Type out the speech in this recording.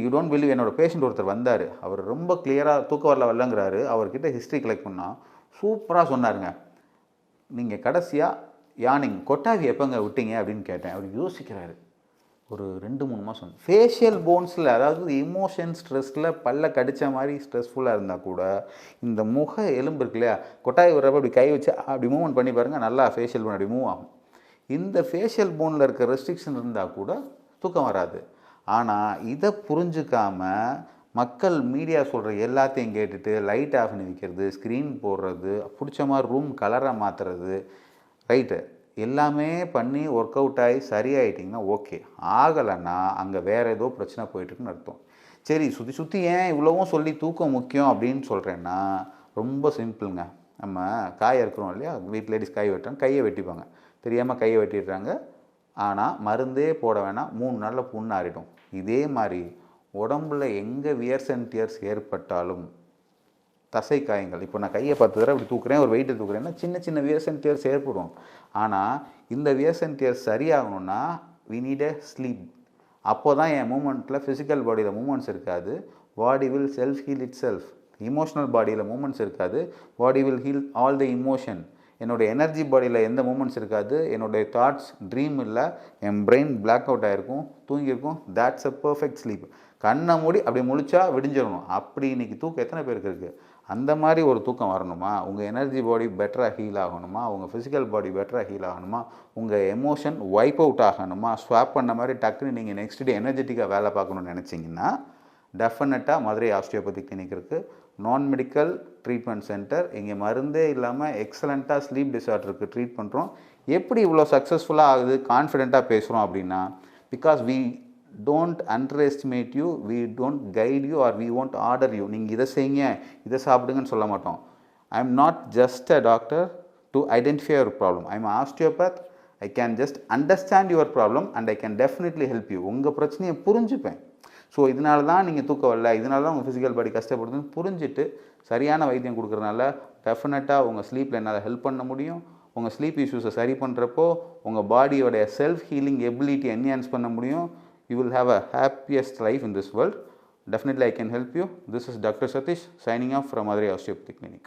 You don't believe, என்னோட patient ஒருத்தர் வந்தார், அவர் ரொம்ப கிளியராக தூக்கம் வரலங்கிறாரு. அவர்கிட்ட ஹிஸ்ட்ரி கலெக்ட் பண்ணால் சூப்பராக சொன்னாருங்க. நீங்கள் கடைசியாக யானிங் கொட்டாவி எப்போங்க விட்டீங்க அப்படின்னு கேட்டேன். அவர் யோசிக்கிறாரு. ஒரு 2-3 மாதம். ஃபேஷியல் போன்ஸில், அதாவது இமோஷன் ஸ்ட்ரெஸ்ஸில் பல்ல கடித்த மாதிரி ஸ்ட்ரெஸ்ஃபுல்லாக இருந்தால் கூட இந்த முக எலும்பு இருக்கு இல்லையா, கொட்டாய் விடுறப்ப அப்படி கை வச்சு அப்படி மூவ்மெண்ட் பண்ணி பாருங்கள், நல்லா ஃபேஷியல் போன் அப்படி மூவ் ஆகும். இந்த ஃபேஷியல் போனில் இருக்க ரெஸ்ட்ரிக்ஷன் இருந்தால் கூட தூக்கம் வராது. ஆனால் இதை புரிஞ்சுக்காமல் மக்கள் மீடியா சொல்கிற எல்லாத்தையும் கேட்டுட்டு லைட் ஆஃப் பண்ணி வைக்கிறது, ஸ்க்ரீன் போடுறது, பிடிச்ச மாதிரி ரூம் கலரை மாற்றுறது, ரைட்டு எல்லாமே பண்ணி ஒர்க் அவுட் ஆகி சரியாயிட்டிங்கன்னா ஓகே. ஆகலைன்னா அங்கே வேறு ஏதோ பிரச்சனை போயிட்டுருக்குன்னு அர்த்தம். சரி, சுற்றி ஏன் இவ்வளவும் சொல்லி தூக்கம் முக்கியம் அப்படின்னு சொல்கிறேன்னா, ரொம்ப சிம்பிளுங்க. நம்ம காய் இருக்கிறோம் இல்லையா, வீட்டில் லேடிஸ் காய் வெட்டுறாங்க, கையை வெட்டிப்பாங்க, தெரியாமல் கையை வெட்டிடுறாங்க. ஆனால் மருந்தே போட வேணாம், 3 நாளில் புண்ணு ஆறிடும். இதே மாதிரி உடம்புல எங்கே வியர்ஸ் அண்ட் டியர்ஸ் ஏற்பட்டாலும், தசை காயங்கள், இப்போ நான் கையை 10 தடவை இப்படி தூக்குறேன், ஒரு வெயிட்டை தூக்குறேன்னா சின்ன சின்ன வியர்ஸ் அண்ட் டியர்ஸ் ஏற்படும். ஆனால் இந்த வியர்ஸ் அண்ட் டியர்ஸ் சரியாகணும்னா வி நீட் எ ஸ்லீப். அப்போ தான் என் மூமெண்ட்டில் ஃபிசிக்கல் பாடியில் மூமெண்ட்ஸ் இருக்காது, body will self heal itself. Emotional பாடியில் மூமெண்ட்ஸ் இருக்காது, body will heal all the emotion. என்னோடய எனர்ஜி பாடியில் எந்த மூமெண்ட்ஸ் இருக்காது, என்னுடைய தாட்ஸ் ட்ரீம் இல்லை, என் பிரெயின் பிளாக் அவுட் ஆகிருக்கும், தூங்கியிருக்கும். That's a perfect sleep. கண்ணை மூடி அப்படி முழிச்சா விடிஞ்சிடணும். அப்படி இன்றைக்கி தூக்கம் எத்தனை பேருக்கு இருக்குது? அந்த மாதிரி ஒரு தூக்கம் வரணுமா? உங்கள் எனர்ஜி பாடி பெட்டராக ஹீல் ஆகணுமா? உங்கள் ஃபிசிக்கல் பாடி பெட்டராக ஹீல் ஆகணுமா? உங்கள் எமோஷன் வைப் அவுட் ஆகணுமா? ஸ்வாப் பண்ண மாதிரி டக்குன்னு நீங்கள் நெக்ஸ்ட் டே எனர்ஜெட்டிக்காக வேலை பார்க்கணுன்னு நினச்சிங்கன்னா டெஃபினட்டாக மதுரை ஆஸ்டியோபதி கிளினிக் இருக்குது. நான் மெடிக்கல் ட்ரீட்மெண்ட் சென்டர். இங்கே மருந்தே இல்லாமல் எக்ஸலண்ட்டாக ஸ்லீப் டிஸார்டருக்கு ட்ரீட் பண்ணுறோம். எப்படி இவ்வளோ சக்ஸஸ்ஃபுல்லாக ஆகுது, கான்ஃபிடெண்ட்டாக பேசுகிறோம் அப்படின்னா, because we don't underestimate you, we don't guide you or we won't order you. நீங்கள் இதை செய்யுங்க, இதை சாப்பிடுங்கன்னு சொல்ல மாட்டோம். I am not just a doctor to identify your problem. I am osteopath. I can just understand your problem and I can definitely help you. உங்கள் பிரச்சனையை புரிஞ்சுப்பேன். So இதனால தான் நீங்கள் தூக்கம் வரல, இதனால தான் உங்கள் ஃபிசிக்கல் பாடி கஷ்டப்படுதுன்னு புரிஞ்சுட்டு சரியான வைத்தியம் கொடுக்குறதுனால டெஃபினட்டாக உங்கள் ஸ்லீப்பில் என்னால் ஹெல்ப் பண்ண முடியும். உங்கள் ஸ்லீப் இஷ்யூஸை சரி பண்ணுறப்போ உங்கள் பாடியோடைய செல்ஃப் ஹீலிங் எபிலிட்டி என்ஹான்ஸ் பண்ண முடியும். You will have a happiest life in this world. Definitely I can help you. This is Dr. Satish signing off from Madurai Osteopathic Clinic.